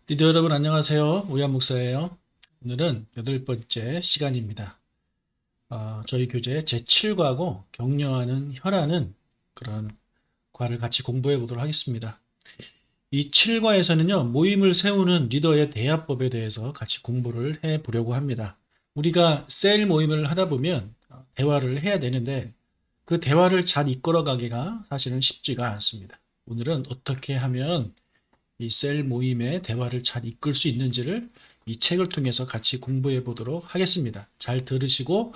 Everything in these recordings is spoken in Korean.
리더 여러분 안녕하세요. 우양 목사예요. 오늘은 8번째 시간입니다. 저희 교재 제7과고 격려하는 혈안은 그런 과를 같이 공부해 보도록 하겠습니다. 이 7과에서는요. 모임을 세우는 리더의 대화법에 대해서 같이 공부를 해 보려고 합니다. 우리가 셀 모임을 하다 보면 대화를 해야 되는데 그 대화를 잘 이끌어가기가 사실은 쉽지가 않습니다. 오늘은 어떻게 하면 이 셀 모임의 대화를 잘 이끌 수 있는지를 이 책을 통해서 같이 공부해 보도록 하겠습니다. 잘 들으시고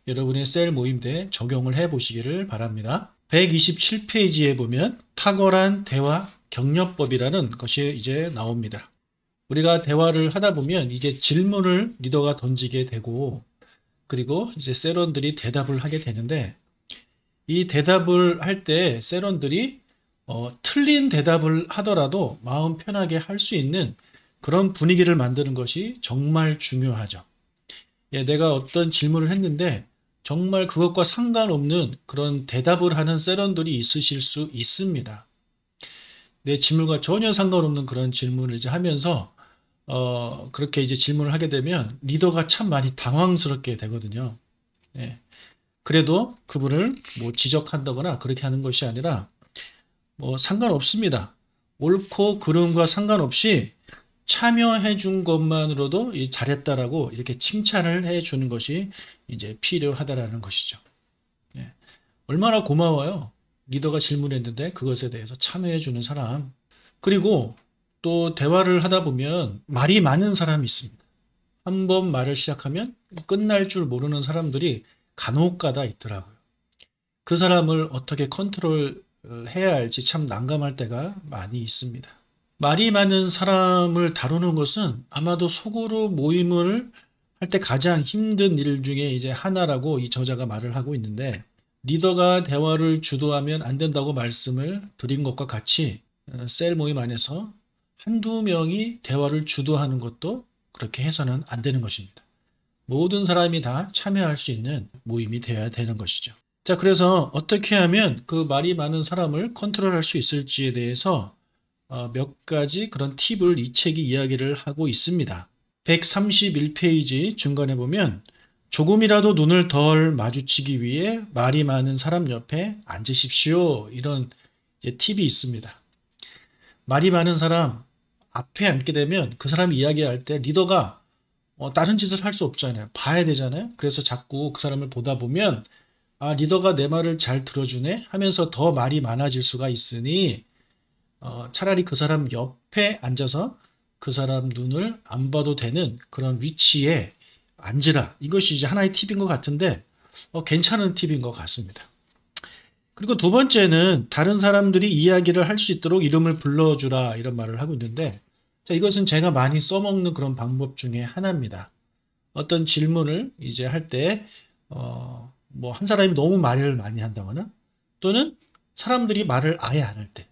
여러분의 셀 모임대에 적용을 해 보시기를 바랍니다. 127페이지에 보면 탁월한 대화 격려법이라는 것이 이제 나옵니다. 우리가 대화를 하다 보면 이제 질문을 리더가 던지게 되고 그리고 이제 셀원들이 대답을 하게 되는데 이 대답을 할 때 셀원들이 틀린 대답을 하더라도 마음 편하게 할 수 있는 그런 분위기를 만드는 것이 정말 중요하죠. 예, 내가 어떤 질문을 했는데 정말 그것과 상관없는 그런 대답을 하는 셀원들이 있으실 수 있습니다. 내 질문과 전혀 상관없는 그런 질문을 이제 하면서 그렇게 이제 질문을 하게 되면 리더가 참 많이 당황스럽게 되거든요. 예. 그래도 그분을 뭐 지적한다거나 그렇게 하는 것이 아니라 상관없습니다. 옳고 그름과 상관없이 참여해 준 것만으로도 잘했다라고 이렇게 칭찬을 해 주는 것이 이제 필요하다라는 것이죠. 예. 얼마나 고마워요. 리더가 질문했는데 그것에 대해서 참여해 주는 사람. 그리고 또 대화를 하다 보면 말이 많은 사람이 있습니다. 한 번 말을 시작하면 끝날 줄 모르는 사람들이 간혹가다 있더라고요. 그 사람을 어떻게 컨트롤 해야 할지 참 난감할 때가 많이 있습니다. 말이 많은 사람을 다루는 것은 아마도 속으로 모임을 할 때 가장 힘든 일 중에 이제 하나라고 이 저자가 말을 하고 있는데 리더가 대화를 주도하면 안 된다고 말씀을 드린 것과 같이 셀 모임 안에서 한두 명이 대화를 주도하는 것도 그렇게 해서는 안 되는 것입니다. 모든 사람이 다 참여할 수 있는 모임이 되어야 되는 것이죠. 자, 그래서 어떻게 하면 그 말이 많은 사람을 컨트롤할 수 있을지에 대해서 몇 가지 그런 팁을 이 책이 이야기를 하고 있습니다. 131페이지 중간에 보면 조금이라도 눈을 덜 마주치기 위해 말이 많은 사람 옆에 앉으십시오. 이런 이제 팁이 있습니다. 말이 많은 사람 앞에 앉게 되면 그 사람이 이야기할 때 리더가 다른 짓을 할 수 없잖아요. 봐야 되잖아요. 그래서 자꾸 그 사람을 보다 보면 리더가 내 말을 잘 들어주네 하면서 더 말이 많아질 수가 있으니 차라리 그 사람 옆에 앉아서 그 사람 눈을 안 봐도 되는 그런 위치에 앉으라. 이것이 이제 하나의 팁인 것 같은데 괜찮은 팁인 것 같습니다. 그리고 두 번째는 다른 사람들이 이야기를 할 수 있도록 이름을 불러주라 이런 말을 하고 있는데 자, 이것은 제가 많이 써먹는 그런 방법 중에 하나입니다. 어떤 질문을 이제 할 때 뭐 한 사람이 너무 말을 많이 한다거나 또는 사람들이 말을 아예 안 할 때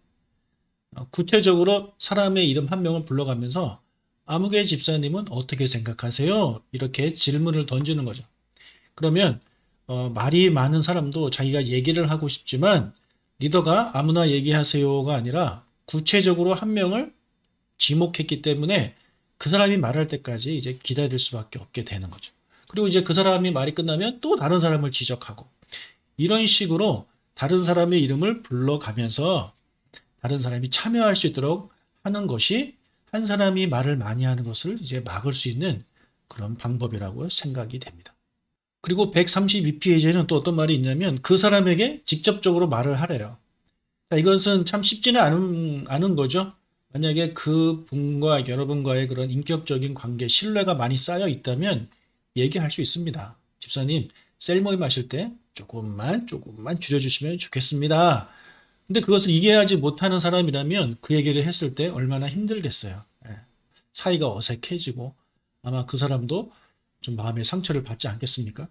구체적으로 사람의 이름 한 명을 불러가면서 아무개 집사님은 어떻게 생각하세요? 이렇게 질문을 던지는 거죠. 그러면 말이 많은 사람도 자기가 얘기를 하고 싶지만 리더가 아무나 얘기하세요가 아니라 구체적으로 한 명을 지목했기 때문에 그 사람이 말할 때까지 이제 기다릴 수밖에 없게 되는 거죠. 그리고 이제 그 사람이 말이 끝나면 또 다른 사람을 지적하고 이런 식으로 다른 사람의 이름을 불러가면서 다른 사람이 참여할 수 있도록 하는 것이 한 사람이 말을 많이 하는 것을 이제 막을 수 있는 그런 방법이라고 생각이 됩니다. 그리고 132페이지에는 또 어떤 말이 있냐면 그 사람에게 직접적으로 말을 하래요. 자, 이것은 참 쉽지는 않은 거죠. 만약에 그 분과 여러분과의 그런 인격적인 관계, 신뢰가 많이 쌓여 있다면 얘기할 수 있습니다. 집사님, 셀 모임 하실 때 조금만 줄여주시면 좋겠습니다. 근데 그것을 이해하지 못하는 사람이라면 그 얘기를 했을 때 얼마나 힘들겠어요. 사이가 어색해지고 아마 그 사람도 좀 마음의 상처를 받지 않겠습니까?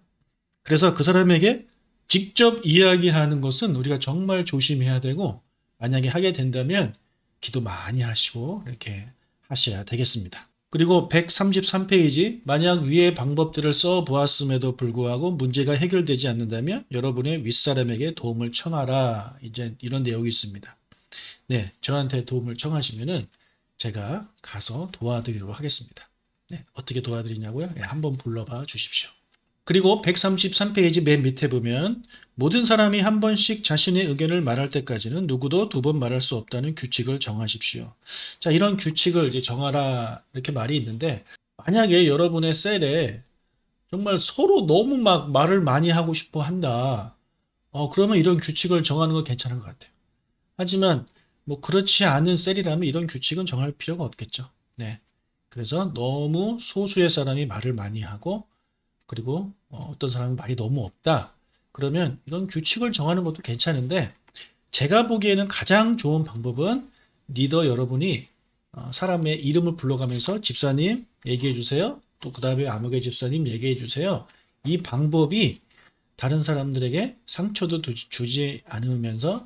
그래서 그 사람에게 직접 이야기하는 것은 우리가 정말 조심해야 되고 만약에 하게 된다면 기도 많이 하시고 이렇게 하셔야 되겠습니다. 그리고 133페이지 만약 위의 방법들을 써보았음에도 불구하고 문제가 해결되지 않는다면 여러분의 윗사람에게 도움을 청하라. 이제 이런 내용이 있습니다. 네, 저한테 도움을 청하시면은 제가 가서 도와드리도록 하겠습니다. 네, 어떻게 도와드리냐고요? 네, 한번 불러봐 주십시오. 그리고 133페이지 맨 밑에 보면 모든 사람이 한 번씩 자신의 의견을 말할 때까지는 누구도 두 번 말할 수 없다는 규칙을 정하십시오. 자, 이런 규칙을 이제 정하라 이렇게 말이 있는데 만약에 여러분의 셀에 정말 서로 너무 막 말을 많이 하고 싶어 한다. 그러면 이런 규칙을 정하는 건 괜찮은 것 같아요. 하지만 뭐 그렇지 않은 셀이라면 이런 규칙은 정할 필요가 없겠죠. 네. 그래서 너무 소수의 사람이 말을 많이 하고 그리고 어떤 사람은 말이 너무 없다. 그러면 이런 규칙을 정하는 것도 괜찮은데 제가 보기에는 가장 좋은 방법은 리더 여러분이 사람의 이름을 불러가면서 집사님 얘기해 주세요. 또 그 다음에 아무개 집사님 얘기해 주세요. 이 방법이 다른 사람들에게 상처도 주지 않으면서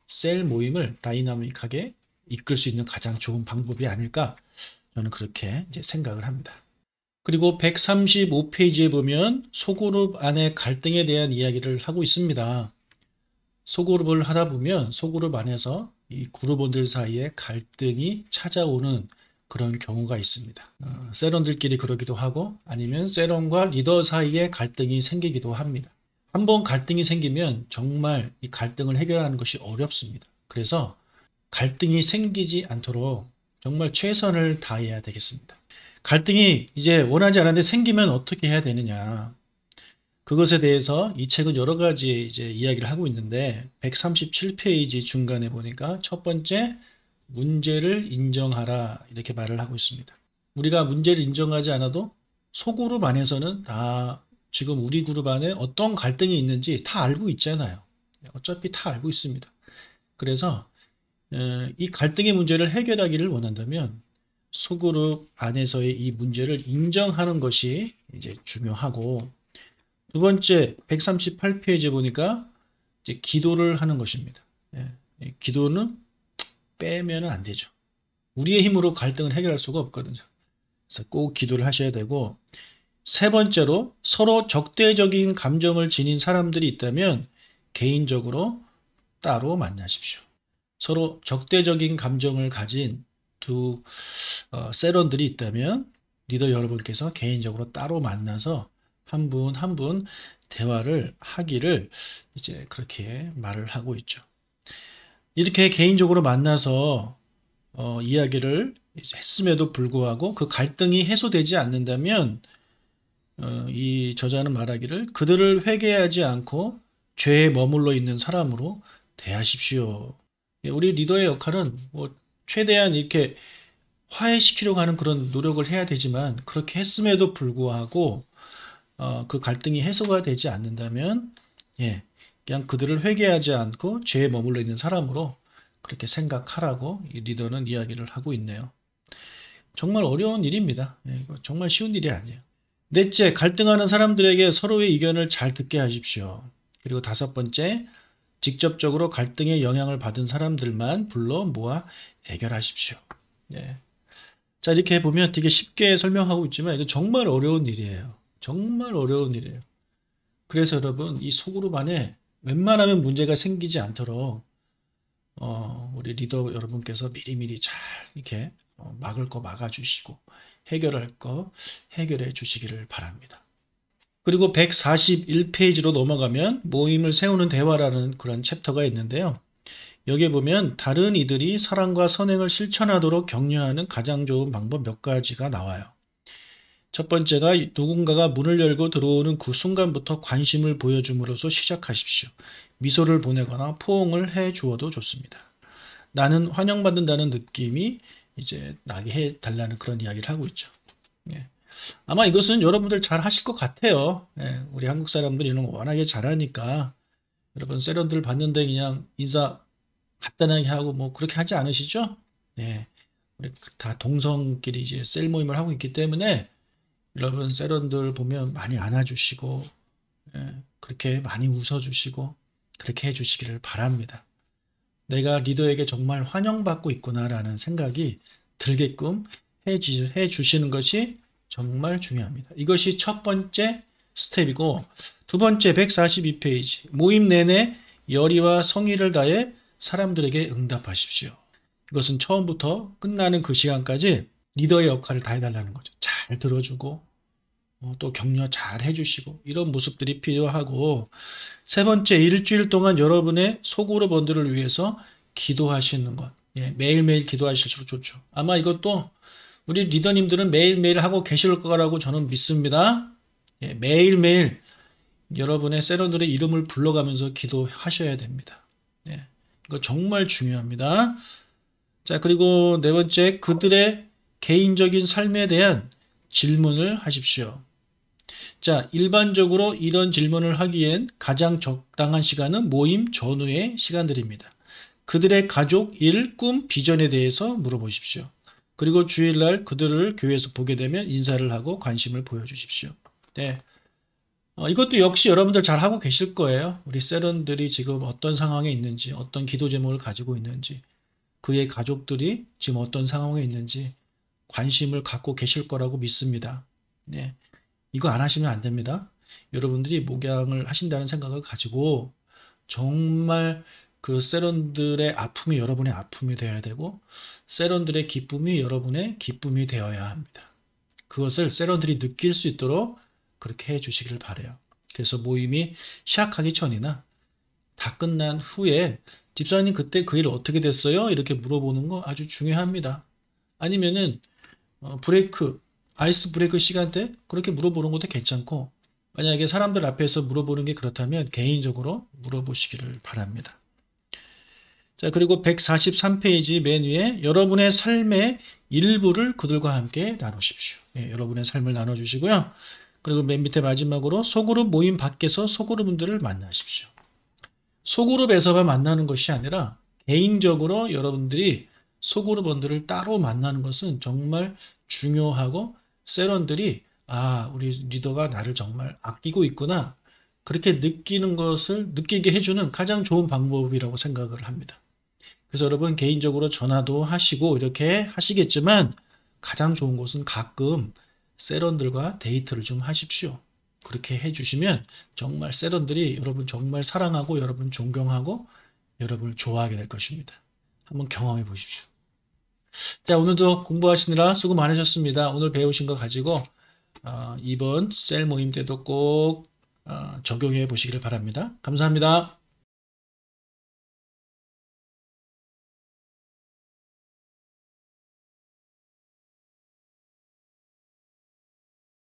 셀 모임을 다이나믹하게 이끌 수 있는 가장 좋은 방법이 아닐까 저는 그렇게 이제 생각을 합니다. 그리고 135페이지에 보면 소그룹 안의 갈등에 대한 이야기를 하고 있습니다. 소그룹을 하다 보면 소그룹 안에서 이 그룹원들 사이에 갈등이 찾아오는 그런 경우가 있습니다. 세런들끼리 그러기도 하고 아니면 세런과 리더 사이에 갈등이 생기기도 합니다. 한번 갈등이 생기면 정말 이 갈등을 해결하는 것이 어렵습니다. 그래서 갈등이 생기지 않도록 정말 최선을 다해야 되겠습니다. 갈등이 이제 원하지 않았는데 생기면 어떻게 해야 되느냐. 그것에 대해서 이 책은 여러 가지 이제 이야기를 하고 있는데 137페이지 중간에 보니까 첫 번째 문제를 인정하라 이렇게 말을 하고 있습니다. 우리가 문제를 인정하지 않아도 소그룹 안에서는 다 지금 우리 그룹 안에 어떤 갈등이 있는지 다 알고 있잖아요. 어차피 다 알고 있습니다. 그래서 이 갈등의 문제를 해결하기를 원한다면 소그룹 안에서의 이 문제를 인정하는 것이 이제 중요하고 두 번째 138페이지에 보니까 이제 기도를 하는 것입니다. 기도는 빼면 안 되죠. 우리의 힘으로 갈등을 해결할 수가 없거든요. 그래서 꼭 기도를 하셔야 되고 세 번째로 서로 적대적인 감정을 지닌 사람들이 있다면 개인적으로 따로 만나십시오. 서로 적대적인 감정을 가진 두 세런들이 있다면 리더 여러분께서 개인적으로 따로 만나서 한 분 한 분 대화를 하기를 이제 그렇게 말을 하고 있죠. 이렇게 개인적으로 만나서 이야기를 했음에도 불구하고 그 갈등이 해소되지 않는다면 이 저자는 말하기를 그들을 회개하지 않고 죄에 머물러 있는 사람으로 대하십시오. 우리 리더의 역할은 뭐 최대한 이렇게 화해시키려고 하는 그런 노력을 해야 되지만 그렇게 했음에도 불구하고 그 갈등이 해소가 되지 않는다면 그냥 그들을 회개하지 않고 죄에 머물러 있는 사람으로 그렇게 생각하라고 이 리더는 이야기를 하고 있네요. 정말 어려운 일입니다. 정말 쉬운 일이 아니에요. 넷째, 갈등하는 사람들에게 서로의 의견을 잘 듣게 하십시오. 그리고 다섯 번째, 직접적으로 갈등에 영향을 받은 사람들만 불러 모아 해결하십시오. 자, 이렇게 보면 되게 쉽게 설명하고 있지만 이거 정말 어려운 일이에요. 정말 어려운 일이에요. 그래서 여러분 이 소그룹 안에 웬만하면 문제가 생기지 않도록 우리 리더 여러분께서 미리미리 잘 이렇게 막을 거 막아주시고 해결할 거 해결해 주시기를 바랍니다. 그리고 141페이지로 넘어가면 모임을 세우는 대화라는 그런 챕터가 있는데요. 여기에 보면 다른 이들이 사랑과 선행을 실천하도록 격려하는 가장 좋은 방법 몇 가지가 나와요. 첫 번째가 누군가가 문을 열고 들어오는 그 순간부터 관심을 보여줌으로써 시작하십시오. 미소를 보내거나 포옹을 해 주어도 좋습니다. 나는 환영받는다는 느낌이 이제 나게 해 달라는 그런 이야기를 하고 있죠. 아마 이것은 여러분들 잘 하실 것 같아요. 우리 한국 사람들이 이런 거 워낙에 잘하니까 여러분 세련들 봤는데 그냥 인사 간단하게 하고 뭐 그렇게 하지 않으시죠? 우리 다 동성끼리 이제 셀 모임을 하고 있기 때문에 여러분 세련들 보면 많이 안아주시고 그렇게 많이 웃어주시고 그렇게 해주시기를 바랍니다. 내가 리더에게 정말 환영받고 있구나라는 생각이 들게끔 해주시는 것이 정말 중요합니다. 이것이 첫 번째 스텝이고 두 번째 142페이지 모임 내내 열의와 성의를 다해 사람들에게 응답하십시오. 이것은 처음부터 끝나는 그 시간까지 리더의 역할을 다 해달라는 거죠. 잘 들어주고 또 격려 잘 해주시고 이런 모습들이 필요하고, 세 번째, 일주일 동안 여러분의 소그룹원들을 위해서 기도하시는 것. 예, 매일매일 기도하실수록 좋죠. 아마 이것도 우리 리더님들은 매일매일 하고 계실 거라고 저는 믿습니다. 예, 매일매일 여러분의 세런들의 이름을 불러가면서 기도하셔야 됩니다. 예, 이거 정말 중요합니다. 자, 그리고 네 번째, 그들의 개인적인 삶에 대한 질문을 하십시오. 자, 일반적으로 이런 질문을 하기엔 가장 적당한 시간은 모임 전후의 시간들입니다. 그들의 가족, 일, 꿈, 비전에 대해서 물어보십시오. 그리고 주일날 그들을 교회에서 보게 되면 인사를 하고 관심을 보여주십시오. 네. 이것도 역시 여러분들 잘 하고 계실 거예요. 우리 세런들이 지금 어떤 상황에 있는지, 어떤 기도 제목을 가지고 있는지, 그의 가족들이 지금 어떤 상황에 있는지 관심을 갖고 계실 거라고 믿습니다. 네. 이거 안 하시면 안 됩니다. 여러분들이 목양을 하신다는 생각을 가지고 정말 그 세런들의 아픔이 여러분의 아픔이 되어야 되고, 세런들의 기쁨이 여러분의 기쁨이 되어야 합니다. 그것을 세런들이 느낄 수 있도록 그렇게 해주시길 바라요. 그래서 모임이 시작하기 전이나 다 끝난 후에 집사님 그때 그 일 어떻게 됐어요? 이렇게 물어보는 거 아주 중요합니다. 아니면은 아이스 브레이크 시간대 그렇게 물어보는 것도 괜찮고, 만약에 사람들 앞에서 물어보는 게 그렇다면 개인적으로 물어보시기를 바랍니다. 자, 그리고 143페이지 맨 위에 여러분의 삶의 일부를 그들과 함께 나누십시오. 예, 여러분의 삶을 나눠주시고요. 그리고 맨 밑에 마지막으로 소그룹 모임 밖에서 소그룹분들을 만나십시오. 소그룹에서만 만나는 것이 아니라 개인적으로 여러분들이 소그룹원들을 따로 만나는 것은 정말 중요하고, 세런들이 우리 리더가 나를 정말 아끼고 있구나, 그렇게 느끼는 것을 느끼게 해주는 가장 좋은 방법이라고 생각을 합니다. 그래서 여러분 개인적으로 전화도 하시고 이렇게 하시겠지만, 가장 좋은 것은 가끔 세런들과 데이트를 좀 하십시오. 그렇게 해주시면 정말 세런들이 여러분 정말 사랑하고 여러분 존경하고 여러분을 좋아하게 될 것입니다. 한번 경험해 보십시오. 자, 오늘도 공부하시느라 수고 많으셨습니다. 오늘 배우신 거 가지고 이번 셀 모임 때도 꼭 적용해 보시기를 바랍니다. 감사합니다.